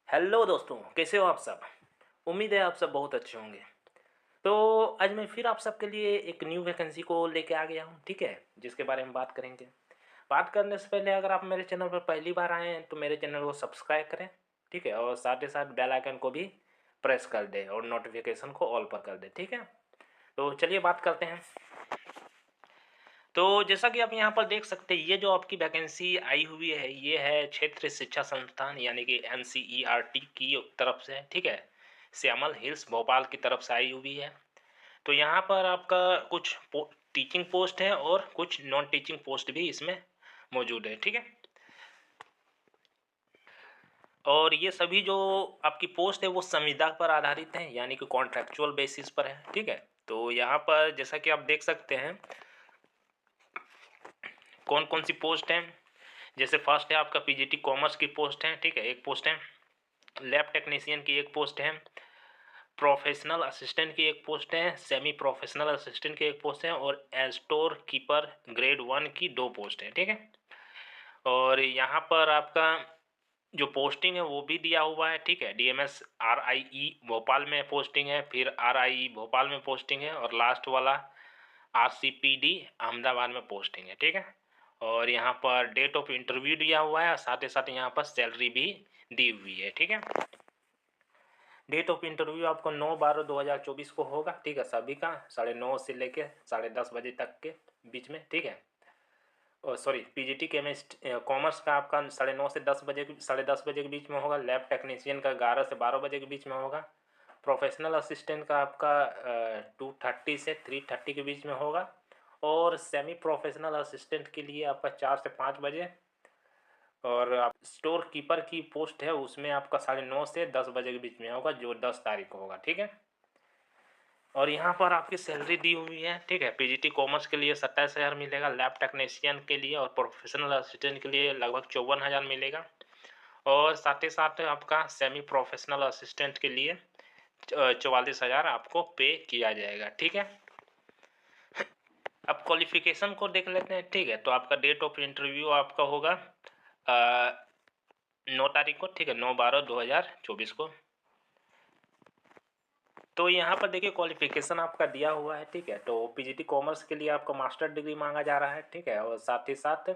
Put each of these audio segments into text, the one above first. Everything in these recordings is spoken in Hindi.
हेलो दोस्तों, कैसे हो आप सब। उम्मीद है आप सब बहुत अच्छे होंगे। तो आज मैं फिर आप सबके लिए एक न्यू वैकेंसी को लेके आ गया हूँ, ठीक है, जिसके बारे में बात करेंगे। बात करने से पहले अगर आप मेरे चैनल पर पहली बार आए हैं तो मेरे चैनल को सब्सक्राइब करें, ठीक है, और साथ ही साथ बेल आइकन को भी प्रेस कर दें और नोटिफिकेशन को ऑल पर कर दें, ठीक है। तो चलिए बात करते हैं। तो जैसा कि आप यहाँ पर देख सकते हैं, ये जो आपकी वैकेंसी आई हुई है ये है क्षेत्रीय शिक्षा संस्थान यानी कि NCERT की तरफ से, ठीक है, श्यामल हिल्स भोपाल की तरफ से आई हुई है। तो यहाँ पर आपका कुछ टीचिंग पोस्ट है और कुछ नॉन टीचिंग पोस्ट भी इसमें मौजूद है, ठीक है। और ये सभी जो आपकी पोस्ट है वो संविदा पर आधारित है यानी कि कॉन्ट्रैक्चुअल बेसिस पर है, ठीक है। तो यहाँ पर जैसा कि आप देख सकते हैं कौन कौन सी पोस्ट है। जैसे फर्स्ट है आपका पीजीटी कॉमर्स की पोस्ट है, ठीक है, एक पोस्ट है। लैब टेक्नीशियन की एक पोस्ट है। प्रोफेशनल असिस्टेंट की एक पोस्ट है। सेमी प्रोफेशनल असिस्टेंट की एक पोस्ट है और स्टोर कीपर ग्रेड 1 की 2 पोस्ट है, ठीक है। और यहाँ पर आपका जो पोस्टिंग है वो भी दिया हुआ है, ठीक है। DMS RIE भोपाल में पोस्टिंग है, फिर RIE भोपाल में पोस्टिंग है और लास्ट वाला RCPD अहमदाबाद में पोस्टिंग है, ठीक है। और यहाँ पर डेट ऑफ इंटरव्यू दिया हुआ है और साथ ही साथ यहाँ पर सैलरी भी दी हुई है, ठीक है। डेट ऑफ इंटरव्यू आपको 9/12/2024 को होगा, ठीक है, सभी का 9:30 से लेके 10:30 बजे तक के बीच में, ठीक है। और सॉरी, पीजीटी कॉमर्स का आपका 9:30 से 10 बजे 10:30 बजे के बीच में होगा। लैब टेक्नीशियन का 11 से 12 बजे के बीच में होगा। प्रोफेशनल असिस्टेंट का आपका 2:30 से 3:30 के बीच में होगा। और सेमी प्रोफेशनल असिस्टेंट के लिए आपका 4 से 5 बजे। और आप स्टोर कीपर की पोस्ट है उसमें आपका 9:30 से 10 बजे के बीच में होगा, जो 10 तारीख को होगा, ठीक है। और यहाँ पर आपकी सैलरी दी हुई है, ठीक है। पीजीटी कॉमर्स के लिए 27,000 मिलेगा, लैब टेक्नीशियन के लिए और प्रोफेशनल असिस्टेंट के लिए लगभग 54,000 मिलेगा। और साथ ही साथ आपका सेमी प्रोफेशनल असिस्टेंट के लिए 44,000 आपको पे किया जाएगा, ठीक है। अब क्वालिफिकेशन को देख लेते हैं, ठीक है। तो आपका डेट ऑफ इंटरव्यू आपका होगा 9 तारीख को, ठीक है, 9/12/2024 को। तो यहाँ पर देखिए क्वालिफिकेशन आपका दिया हुआ है, ठीक है। तो पीजीटी कॉमर्स के लिए आपका मास्टर डिग्री मांगा जा रहा है, ठीक है। और साथ ही साथ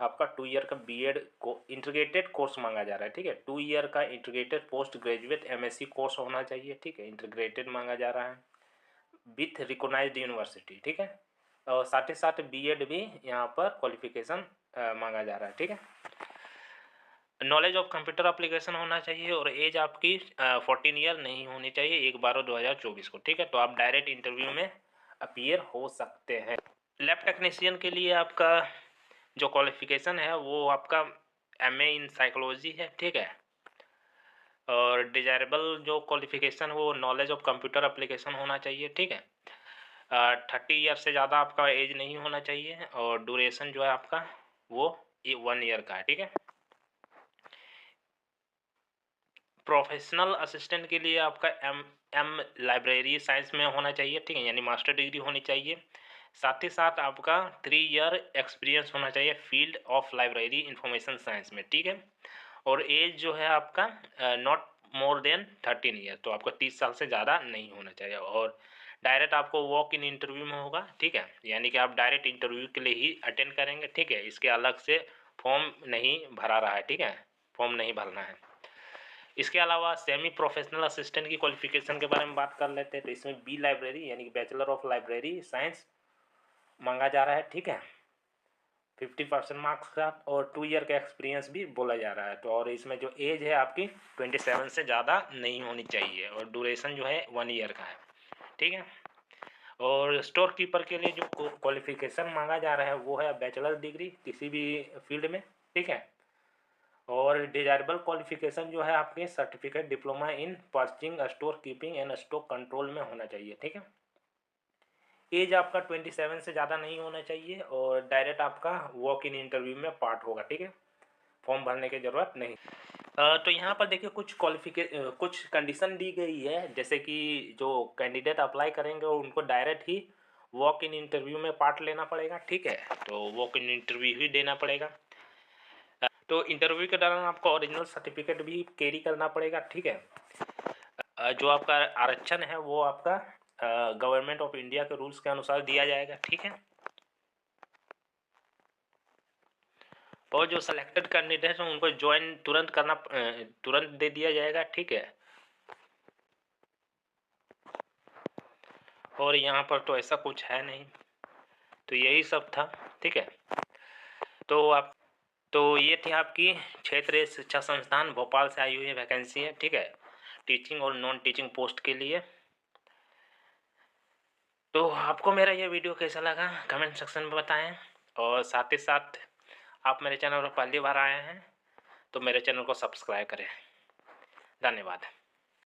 आपका 2 ईयर का बीएड को इंटीग्रेटेड कोर्स मांगा जा रहा है, ठीक है। 2 ईयर का integrated post graduate MSc course होना चाहिए, ठीक है, इंटीग्रेटेड मांगा जा रहा है विथ रिकोगनाइज्ड यूनिवर्सिटी, ठीक है। और साथ ही साथ बीएड भी यहाँ पर क्वालिफिकेशन मांगा जा रहा है, ठीक है। नॉलेज ऑफ कंप्यूटर एप्लीकेशन होना चाहिए और एज आपकी 14 ईयर नहीं होनी चाहिए 1/12/2024 को, ठीक है। तो आप डायरेक्ट इंटरव्यू में अपीयर हो सकते हैं। लैब टेक्नीशियन के लिए आपका जो क्वालिफिकेशन है वो आपका MA इन साइकोलॉजी है, ठीक है। और डिजायरेबल जो क्वालिफिकेशन वो नॉलेज ऑफ कंप्यूटर एप्लीकेशन होना चाहिए, ठीक है। 30 ईयर से ज़्यादा आपका एज नहीं होना चाहिए और ड्यूरेशन जो है आपका वो 1 ईयर का है, ठीक है। प्रोफेशनल असिस्टेंट के लिए आपका एम लाइब्रेरी साइंस में होना चाहिए, ठीक है, यानी मास्टर डिग्री होनी चाहिए। साथ ही साथ आपका 3 ईयर एक्सपीरियंस होना चाहिए field of library information science में, ठीक है। और एज जो है आपका नॉट मोर देन 13 ईयर, तो आपका 30 साल से ज़्यादा नहीं होना चाहिए। और डायरेक्ट आपको वॉक इन इंटरव्यू में होगा, ठीक है, यानी कि आप डायरेक्ट इंटरव्यू के लिए ही अटेंड करेंगे, ठीक है। इसके अलग से फॉर्म नहीं भरा रहा है, ठीक है, फॉर्म नहीं भरना है। इसके अलावा सेमी प्रोफेशनल असिस्टेंट की क्वालिफिकेशन के बारे में बात कर लेते हैं। तो इसमें बी लाइब्रेरी यानी कि बैचलर ऑफ लाइब्रेरी साइंस मांगा जा रहा है, ठीक है, 50% मार्क्स का और 2 ईयर का एक्सपीरियंस भी बोला जा रहा है। तो और इसमें जो एज है आपकी 27 से ज़्यादा नहीं होनी चाहिए और ड्यूरेशन जो है 1 ईयर का है, ठीक है। और स्टोर कीपर के लिए जो क्वालिफिकेशन मांगा जा रहा है वो है बैचलर डिग्री किसी भी फील्ड में, ठीक है। और डिजायरेबल क्वालिफिकेशन जो है आपके certificate diploma in perching store keeping and stock control में होना चाहिए, ठीक है। एज आपका 27 से ज़्यादा नहीं होना चाहिए और डायरेक्ट आपका वॉक इन इंटरव्यू में पार्ट होगा, ठीक है, फॉर्म भरने की ज़रूरत नहीं। तो यहाँ पर देखिए कुछ कंडीशन दी गई है, जैसे कि जो कैंडिडेट अप्लाई करेंगे उनको direct he walk in interview में पार्ट लेना पड़ेगा, ठीक है। तो वॉक इन इंटरव्यू ही देना पड़ेगा। तो तो इंटरव्यू के दौरान आपको ओरिजिनल सर्टिफिकेट भी कैरी करना पड़ेगा, ठीक है। जो आपका आरक्षण है वो आपका गवर्नमेंट ऑफ इंडिया के रूल्स के अनुसार दिया जाएगा, ठीक है। और जो सिलेक्टेड कैंडिडेट हैं उनको ज्वाइन तुरंत दे दिया जाएगा, ठीक है। और यहाँ पर तो ऐसा कुछ है नहीं, तो यही सब था, ठीक है। तो ये थी आपकी क्षेत्रीय शिक्षा संस्थान भोपाल से आई हुई वैकेंसी है, ठीक है, टीचिंग और नॉन टीचिंग पोस्ट के लिए। तो आपको मेरा ये वीडियो कैसा लगा कमेंट सेक्शन में बताएं, और साथ ही साथ आप मेरे चैनल पर पहली बार आए हैं तो मेरे चैनल को सब्सक्राइब करें। धन्यवाद।